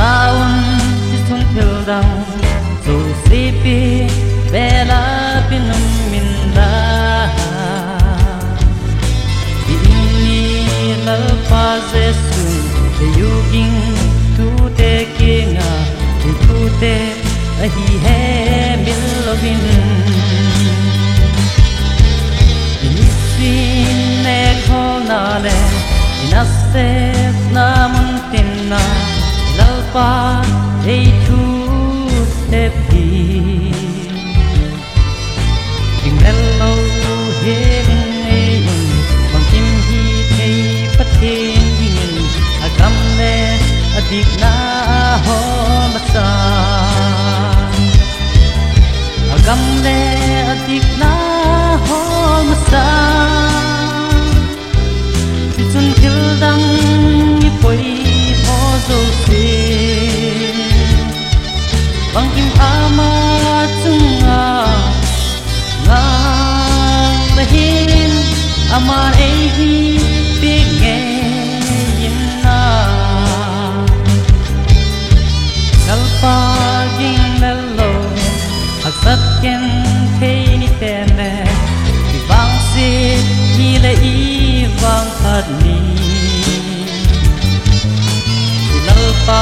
taun si sun phil dang so si pi bela pinum min la ini la pa jesu te yuging tu te kinga tu te hi he mil lovin sin ne khona le inase na mun tinna lalpa ei thu te pi ding hello he ei bang kim hi thei pathen ding agam le adik na ho masa agam le adik na ho masa chun thil dang ni poi ho zo se bang kim ama chunga nga lehin amar ei hi pe nge yin na kalpa ging lelo aksat ken thei ni ten le bang se hi le i vang khat ni lalpa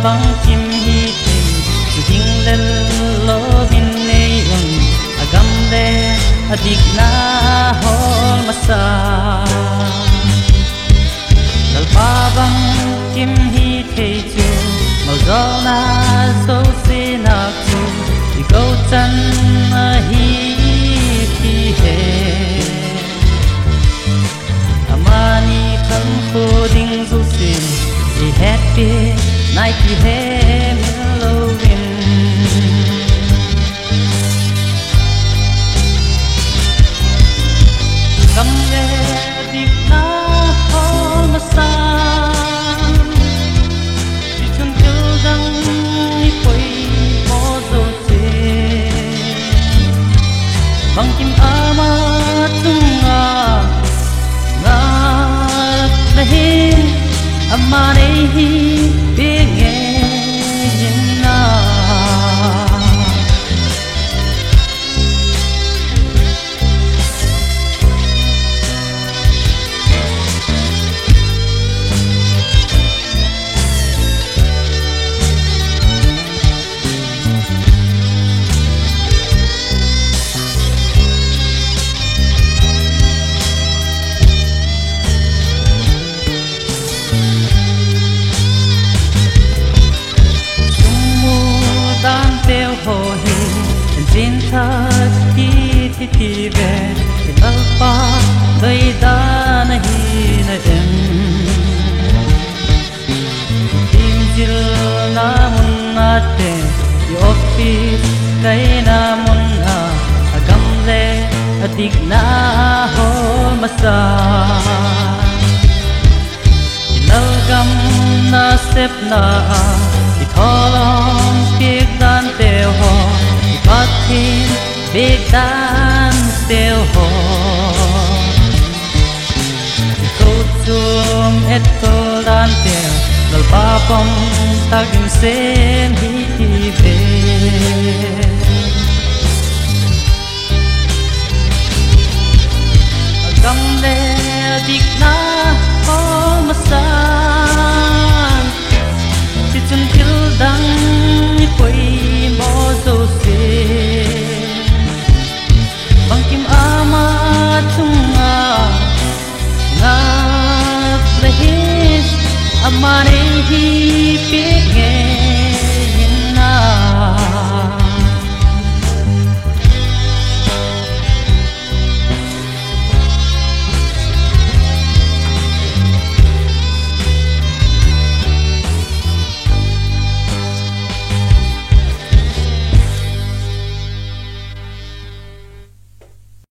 bang kim hi thei ding lel lo bin nei agam le adik na hol masa lalpa bang kim hi thei chu mau zo na so se na chu đi câu chân hi thi he amani kham ko ding zu sin di happy night hi he melowin kam le dik na hol masa di chun kil dang ni poi mo zo che bang kim ama tunga nga lehin amare hi pe nge yin na tin thật ki về lalpa dai da nahi na em tim jil na mun na te office kai na mun na agam le adik na ho masa lalgam na sep na tholong piek dan te ho pathin big dan still ho go zum etto dan te dal papam tagin sen hi ve agam le dik na ho masan si chun kil dang ni poi mo zo se bang kim ama tunga nga lehin amare hi pe